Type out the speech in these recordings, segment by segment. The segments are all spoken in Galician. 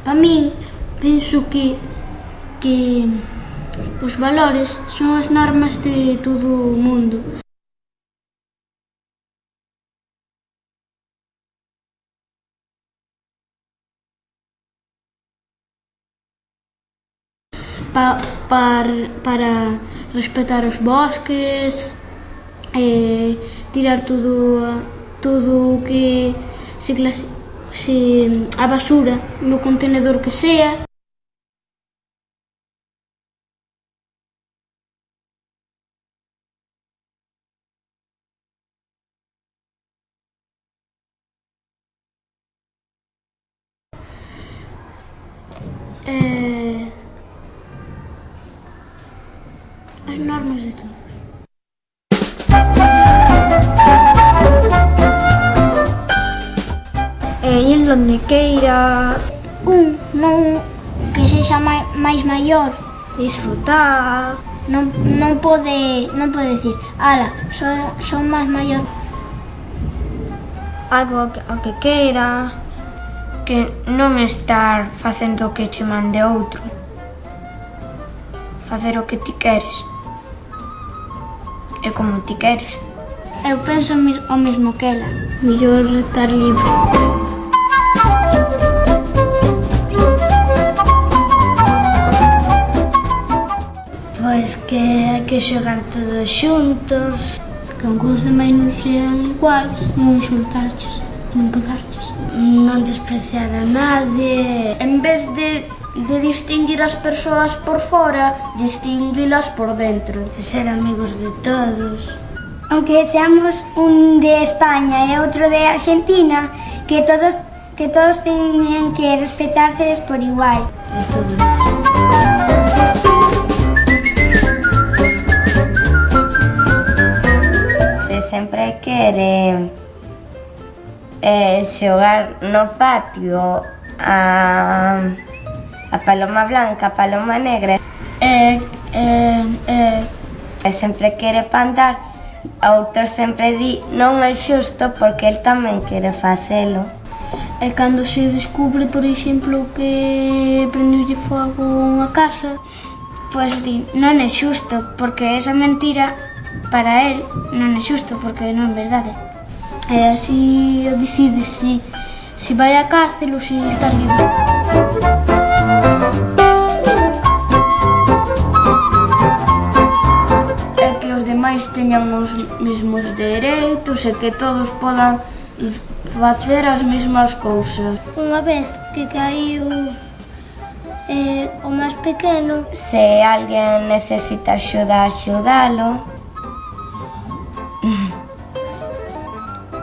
Pa min, penso que os valores son as normas de todo o mundo. Para respetar os bosques, tirar todo o que a basura no contenedor que sea. As normas de todo. Ir onde queira. Non que sexa máis maior. Disfrutar. Non pode decir, ala, son máis maior. Algo o que queira. Que non estar facendo o que che mande outro. Facer o que ti queres. E como ti queres. Eu penso o mesmo que ela. Mellor estar libre. Pois que hai que xogar todos xuntos. Que aunque os demais non sean iguais, non insultarches, non pegarches. Non despreciar a nadie. En vez de distinguir as persoas por fora, distinguilas por dentro. E ser amigos de todos. Aunque seamos un de España e outro de Argentina, que todos teñen que respetarse por igual. E todo iso. Se sempre quere xogar no patio a paloma blanca, a paloma negra, e sempre quere pandar, outro sempre di non é xusto porque el tamén quere facelo. E cando se descubre, por exemplo, que prendeulle fogo unha casa, Pois di, non é xusto, porque esa mentira para el non é xusto, porque non é verdade. E así decide se vai á cárcel ou se está libre. É que os demais teñan os mesmos dereitos e que todos podan facer as mesmas cousas. Unha vez que caíu o máis pequeno, Se alguén necesita axuda, axudalo.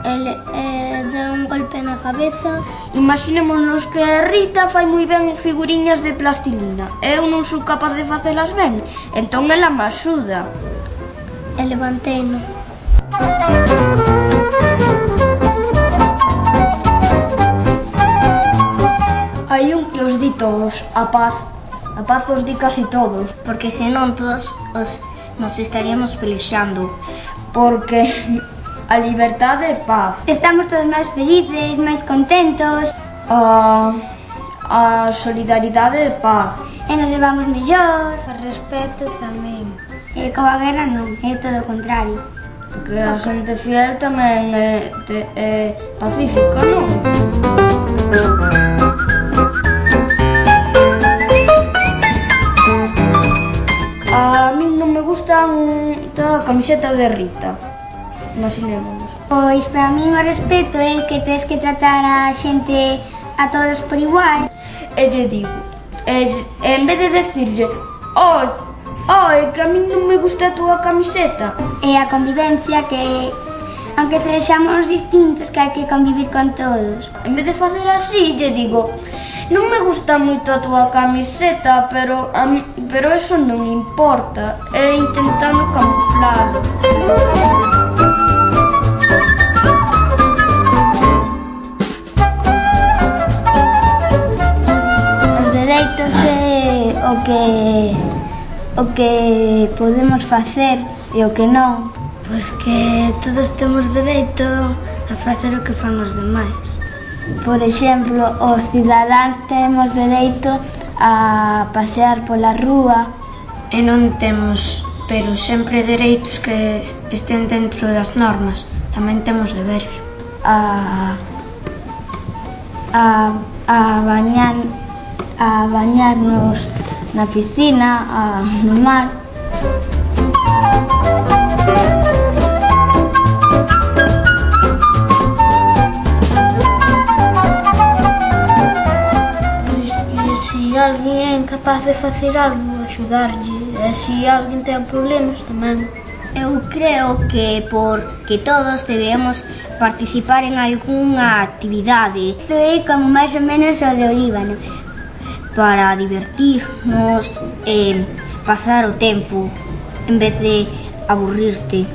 ele deu un golpe na cabeza. Imaxinémonos que Rita fai moi ben figuriñas de plastilina. Eu non sou capaz de facelas ben, entón ela me axuda. E levanteino. Hai un que os di todos, a paz. A paz os di casi todos. Porque senón todos nos estaríamos pelexando. Porque a liberdade é paz. Estamos todos máis felices, máis contentos. A solidaridade é paz. E nos levamos mellor. O respeto tamén. E coa guerra non, é todo o contrario. Porque a xente fiel tamén é pacífica, non? A min non me gusta a camiseta de Rita. Imaginémonos. Pois para min o respeto é que tens que tratar a xente a todos por igual. E lle digo, en vez de decirlle, é que a min non me gusta a túa camiseta. E a convivencia que, aunque sexamos distintos, que hai que convivir con todos. En vez de facer así, lle digo, non me gusta moito a túa camiseta, pero eso non importa. E intentando camuflalo. Os dereitos é o que podemos facer e o que non. Pois que todos temos dereito a facer o que fan os demais. Por exemplo, os cidadáns temos dereito a pasear pola rúa e non temos, pero sempre dereitos que estén dentro das normas. Tamén temos deberes. A bañarnos na piscina, no mar. Se alguén é incapaz de facer algo, axudarlle. E se alguén ten problemas tamén. Eu creo que porque todos debemos participar en algunha actividade. Isto é como máis ou menos o de Olíbano. Para divertirnos e pasar o tempo en vez de aburrirte.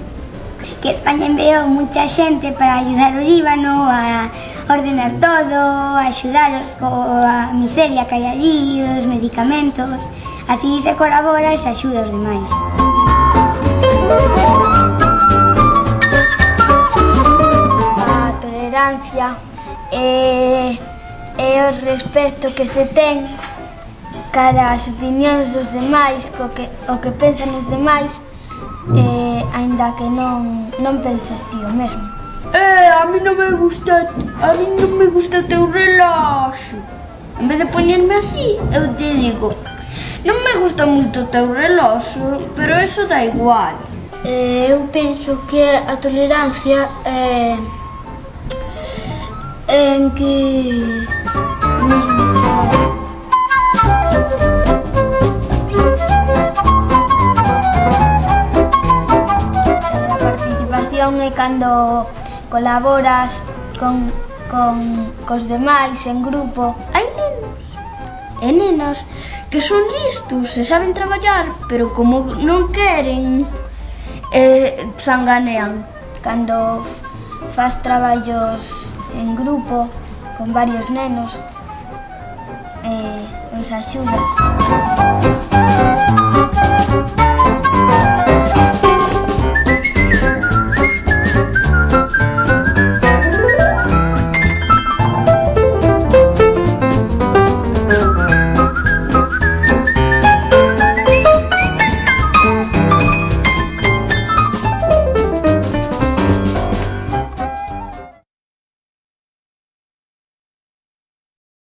Que España enviou moita xente para ayudar o Líbano a ordenar todo, a axudaros coa miseria que hai allí, os medicamentos. Así se colabora e se axuda os demais. A tolerancia é o respeto que se ten cara ás opinións dos demais, o que pensan os demais, aínda que non penses ti o mesmo. A mí non me gusta o teu reloxo. En vez de poñerme así, eu te digo, non me gusta moito o teu reloxo, pero eso dá igual. Eu penso que a tolerancia é en que A participación é cando colaboras cos demais en grupo. hai nenos e nenas que son listos e saben traballar, pero como non queren, zanganean. Cando faz traballos en grupo con varios nenos, os axudas.